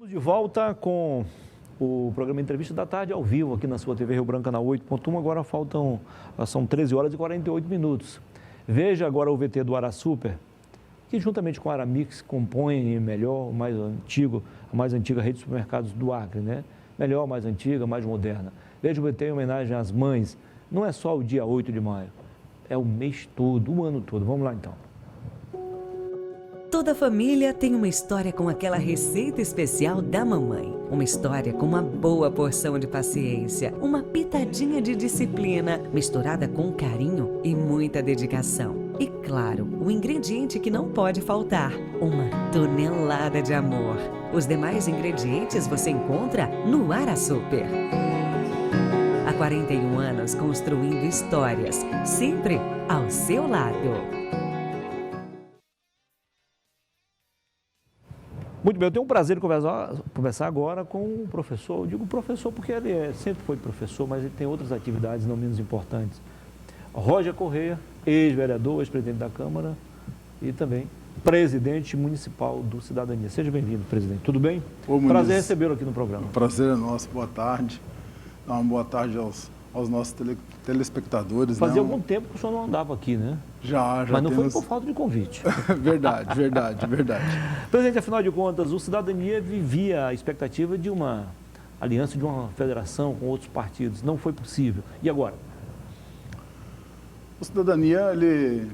De volta com o programa Entrevista da Tarde ao vivo aqui na sua TV Rio Branco, canal 8.1. Agora são 13 horas e 48 minutos. Veja agora o VT do Arasuper, que juntamente com a Aramix compõe melhor, a mais antiga rede de supermercados do Acre, né? Melhor, mais antiga, mais moderna. Veja o VT em homenagem às mães. Não é só o dia 8 de maio, é o mês todo, o ano todo. Vamos lá então. Toda família tem uma história com aquela receita especial da mamãe. Uma história com uma boa porção de paciência, uma pitadinha de disciplina, misturada com carinho e muita dedicação. E claro, o ingrediente que não pode faltar, uma tonelada de amor. Os demais ingredientes você encontra no Arasuper. Há 41 anos construindo histórias, sempre ao seu lado. Muito bem, eu tenho o prazer de conversar agora com o professor. Eu digo professor porque ele sempre foi professor, mas ele tem outras atividades não menos importantes. Roger Correia, ex-vereador, ex-presidente da Câmara e também presidente municipal do Cidadania. Seja bem-vindo, presidente. Tudo bem? Ô, Muniz, prazer recebê-lo aqui no programa. O prazer é nosso. Boa tarde. Uma boa tarde aos nossos telespectadores. Fazia algum tempo que o senhor não andava aqui, né? Já mas não temos... foi por falta de convite. Verdade. Presidente, afinal de contas, o Cidadania vivia a expectativa de uma aliança, de uma federação com outros partidos. Não foi possível. E agora? O Cidadania, ele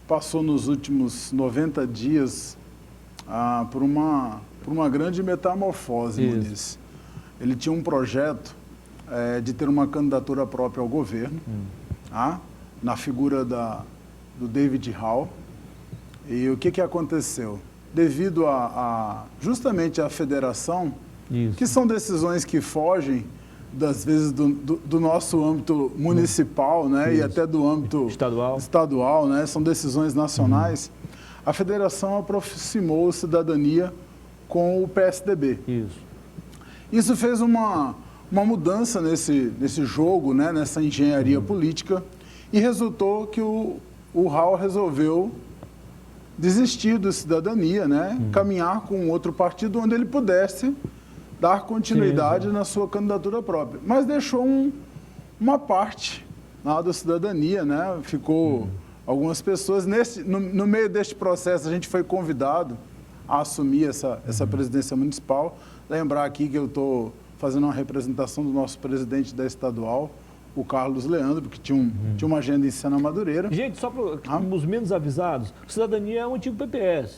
passou nos últimos 90 dias por uma grande metamorfose, Muniz. Ele tinha um projeto de ter uma candidatura própria ao governo, na figura do David Hall. E o que aconteceu? Devido justamente à federação, que são decisões que fogem, das vezes, do nosso âmbito municipal, né, e até do âmbito estadual, né, são decisões nacionais, a federação aproximou a Cidadania com o PSDB. Isso fez uma mudança nesse jogo, né, nessa engenharia política, e resultou que o Hall resolveu desistir do Cidadania, né, caminhar com outro partido onde ele pudesse dar continuidade na sua candidatura própria. Mas deixou uma parte lá do Cidadania, né, ficou algumas pessoas. No meio deste processo, a gente foi convidado a assumir essa presidência municipal. Lembrar aqui que eu estou fazendo uma representação do nosso presidente da estadual, o Carlos Leandro, porque tinha uma agenda em Sena Madureira. Gente, só para os menos avisados, o Cidadania é o antigo PPS.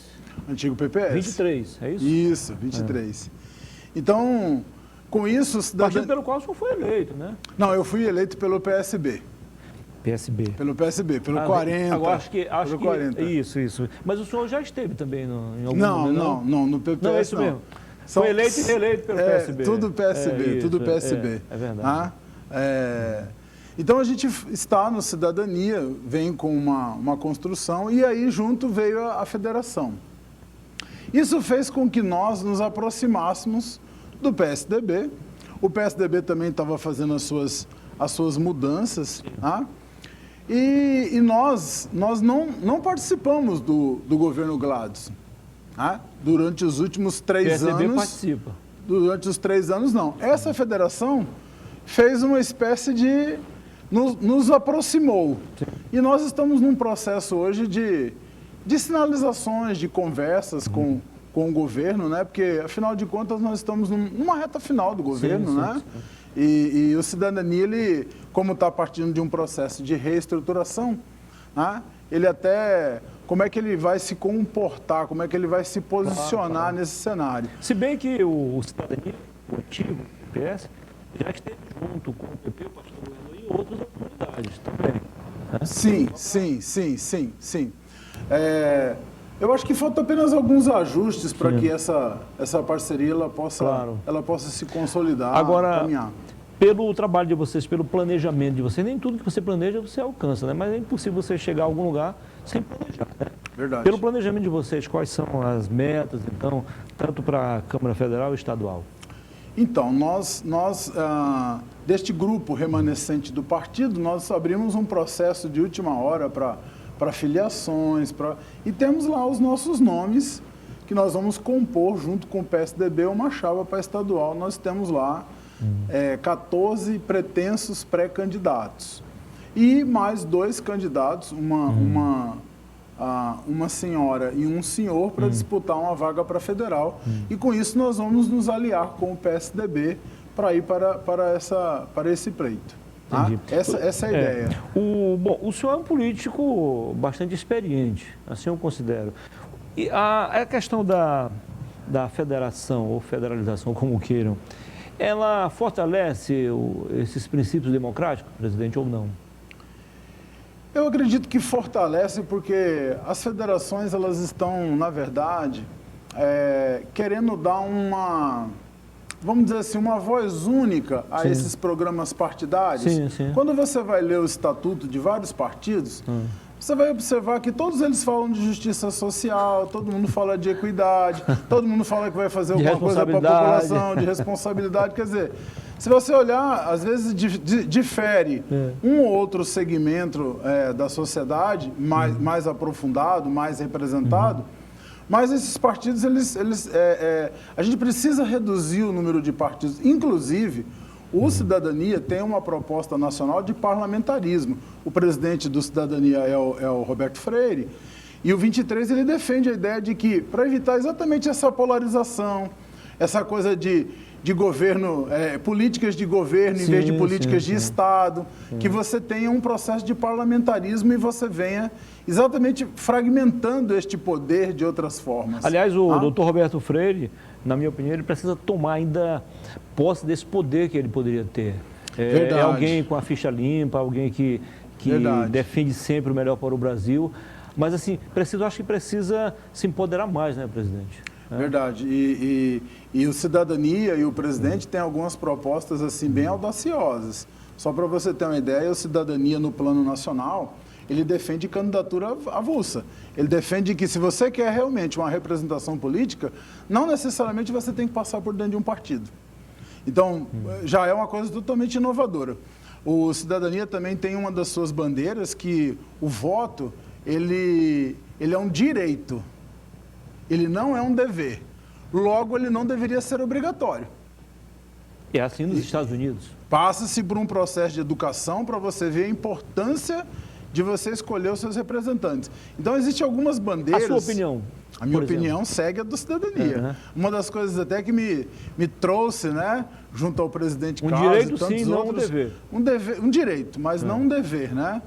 Antigo PPS. 23, é isso? Isso, 23. Então, com isso... Partido pelo qual o senhor foi eleito, né? Não, eu fui eleito pelo PSB. PSB. Pelo PSB, pelo 40. Agora, acho que 40. Isso. Mas o senhor já esteve também em algum momento? Não, no PPS não. É isso mesmo. Foi eleito e reeleito pelo PSB. Tudo PSB, tudo PSB. É verdade. Então, a gente está no Cidadania, vem com uma construção, e aí junto veio a federação. Isso fez com que nós nos aproximássemos do PSDB. O PSDB também estava fazendo as suas mudanças. E nós não participamos do governo Gladson. Durante os últimos 3 anos... O PSDB participa. Durante os 3 anos, não. Essa federação fez uma espécie de... Nos aproximou. Sim. E nós estamos num processo hoje de sinalizações, de conversas com o governo, né? Porque, afinal de contas, nós estamos numa reta final do governo, né? E o Cidadania, ele, como está partindo de um processo de reestruturação, né? Ele até... Como é que ele vai se comportar, como é que ele vai se posicionar nesse cenário. Se bem que o Cidadania, o antigo PS, já esteve junto com o PP, o pastor Bueno e outras autoridades também. Né? Sim. Eu acho que falta apenas alguns ajustes para que essa parceria ela possa se consolidar, agora, caminhar. Pelo trabalho de vocês, pelo planejamento de vocês, nem tudo que você planeja você alcança, né? Mas é impossível você chegar a algum lugar sem planejar, né? Verdade. Pelo planejamento de vocês, quais são as metas, então, tanto para a Câmara Federal e Estadual? Então, nós deste grupo remanescente do partido, nós abrimos um processo de última hora para filiações, e temos lá os nossos nomes que nós vamos compor, junto com o PSDB, uma chapa para estadual. Nós temos lá 14 pretensos pré-candidatos. E mais 2 candidatos, uma senhora e um senhor, para disputar uma vaga para federal. E com isso nós vamos nos aliar com o PSDB para ir para esse pleito. Tá? Essa é a ideia. Bom, o senhor é um político bastante experiente, assim eu considero. E a questão da federação ou federalização, como queiram, ela fortalece esses princípios democráticos, presidente, ou não? Eu acredito que fortalece, porque as federações elas estão, na verdade, querendo dar vamos dizer assim, uma voz única a esses programas partidários. Sim. Quando você vai ler o estatuto de vários partidos, você vai observar que todos eles falam de justiça social, todo mundo fala de equidade, todo mundo fala que vai fazer alguma coisa para a população, de responsabilidade. Quer dizer, se você olhar, às vezes difere um ou outro segmento da sociedade, mais aprofundado, mais representado, mas esses partidos, a gente precisa reduzir o número de partidos. Inclusive, o Cidadania tem uma proposta nacional de parlamentarismo. O presidente do Cidadania é o Roberto Freire, e o 23 ele defende a ideia de que, para evitar exatamente essa polarização, essa coisa de governo, políticas de governo em vez de políticas de Estado, que você tenha um processo de parlamentarismo e você venha exatamente fragmentando este poder de outras formas. Aliás, o doutor Roberto Freire, na minha opinião, ele precisa tomar ainda posse desse poder que ele poderia ter. É alguém com a ficha limpa, alguém que defende sempre o melhor para o Brasil, mas assim, acho que precisa se empoderar mais, né, presidente? Verdade. E o Cidadania e o presidente têm algumas propostas assim bem audaciosas. Só para você ter uma ideia, o Cidadania no plano nacional, ele defende candidatura avulsa. Ele defende que se você quer realmente uma representação política, não necessariamente você tem que passar por dentro de um partido. Então, já é uma coisa totalmente inovadora. O Cidadania também tem uma das suas bandeiras que o voto, ele é um direito. Ele não é um dever. Logo, ele não deveria ser obrigatório. É assim nos Estados Unidos. Passa-se por um processo de educação para você ver a importância de você escolher os seus representantes. Então, existem algumas bandeiras... A sua opinião? A minha opinião segue a do Cidadania. Uma das coisas até que me trouxe, né, junto ao presidente Carlos direito, e tantos sim, outros... não um dever. Um direito, mas não um dever, né?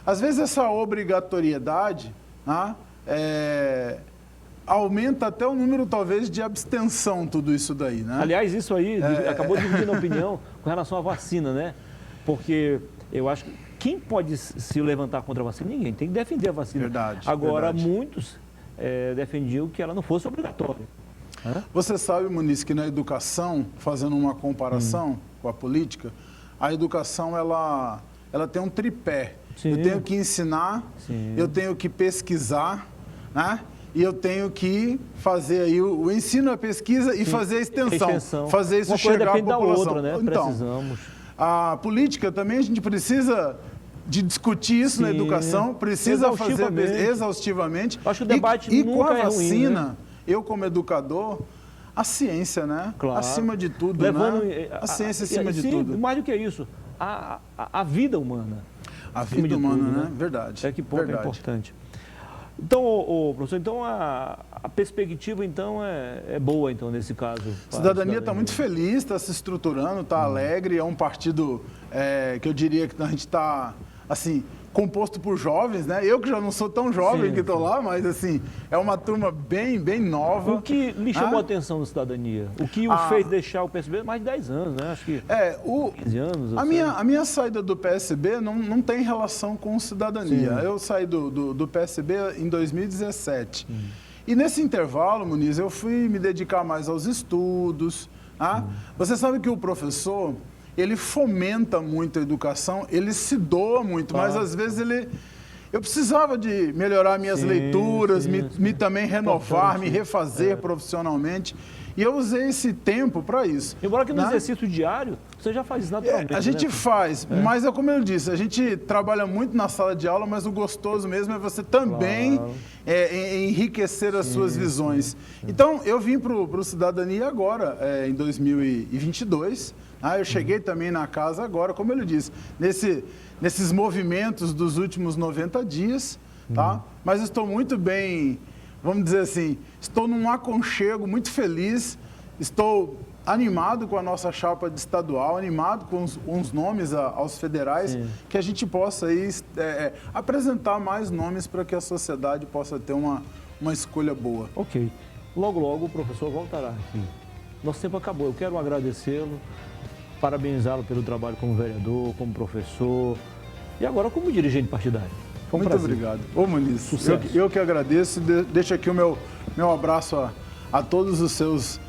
Às vezes, essa obrigatoriedade... aumenta até o número, talvez, de abstenção, tudo isso daí, né? Aliás, isso aí acabou dividindo a opinião com relação à vacina, né? Porque eu acho que quem pode se levantar contra a vacina? Ninguém, tem que defender a vacina. Verdade. Agora, muitos defendiam que ela não fosse obrigatória. Você sabe, Muniz, que na educação, fazendo uma comparação com a política, a educação, ela tem um tripé. Sim. Eu tenho que ensinar, eu tenho que pesquisar, né? E eu tenho que fazer aí o ensino, a pesquisa e fazer a extensão. Fazer isso chegar à população. Da outra, né? Então, precisamos. A política também a gente precisa de discutir isso na educação, precisa fazer exaustivamente. Acho que o debate e nunca com a é vacina, ruim, né? Eu como educador, a ciência, né? Claro. Acima de tudo, né? A ciência acima de tudo. Mais do que isso, a vida humana. A vida humana, tudo, né? Verdade. Que ponto é importante. Então, professor, então a perspectiva então é boa, então, nesse caso. A Cidadania está muito feliz, está se estruturando, está alegre, é um partido que eu diria que a gente está, assim, composto por jovens, né? Eu que já não sou tão jovem que estou lá, mas assim, é uma turma bem nova. O que lhe chamou a atenção da Cidadania? O que o fez deixar o PSB mais de 10 anos, né? Acho que 15 anos. A minha saída do PSB não tem relação com Cidadania. Eu saí do PSB em 2017. E nesse intervalo, Muniz, eu fui me dedicar mais aos estudos. Você sabe que o professor... ele fomenta muito a educação, ele se doa muito, mas às vezes eu precisava de melhorar minhas leituras, me também renovar, me refazer profissionalmente. E eu usei esse tempo para isso. Embora que no né? exercício diário, você já faz isso naturalmente. A gente né? faz, mas é como eu disse, a gente trabalha muito na sala de aula, mas o gostoso mesmo é você também Claro. enriquecer as suas visões. Então, eu vim para o Cidadania agora, em 2022. Eu cheguei também na casa agora, como ele disse, nesses movimentos dos últimos 90 dias, tá? Mas estou muito bem, vamos dizer assim, estou num aconchego muito feliz, estou animado com a nossa chapa de estadual, animado com os nomes aos federais, que a gente possa aí, apresentar mais nomes para que a sociedade possa ter uma escolha boa. Ok. Logo, logo o professor voltará aqui. Nosso tempo acabou. Eu quero agradecê-lo, parabenizá-lo pelo trabalho como vereador, como professor e agora como dirigente partidário. Foi um Muito prazer. obrigado. Ô, Muniz, Sucesso. eu que agradeço. Deixo aqui o meu abraço a todos os seus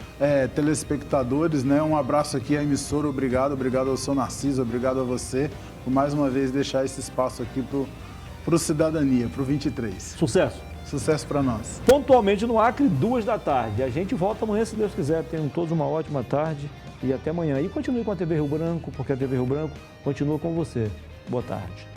telespectadores, né? Um abraço aqui à emissora, obrigado ao seu Narciso, obrigado a você por mais uma vez deixar esse espaço aqui pro Cidadania, pro 23. Sucesso. Sucesso para nós. Pontualmente no Acre, 2 da tarde. A gente volta amanhã, se Deus quiser. Tenham todos uma ótima tarde e até amanhã. E continue com a TV Rio Branco, porque a TV Rio Branco continua com você. Boa tarde.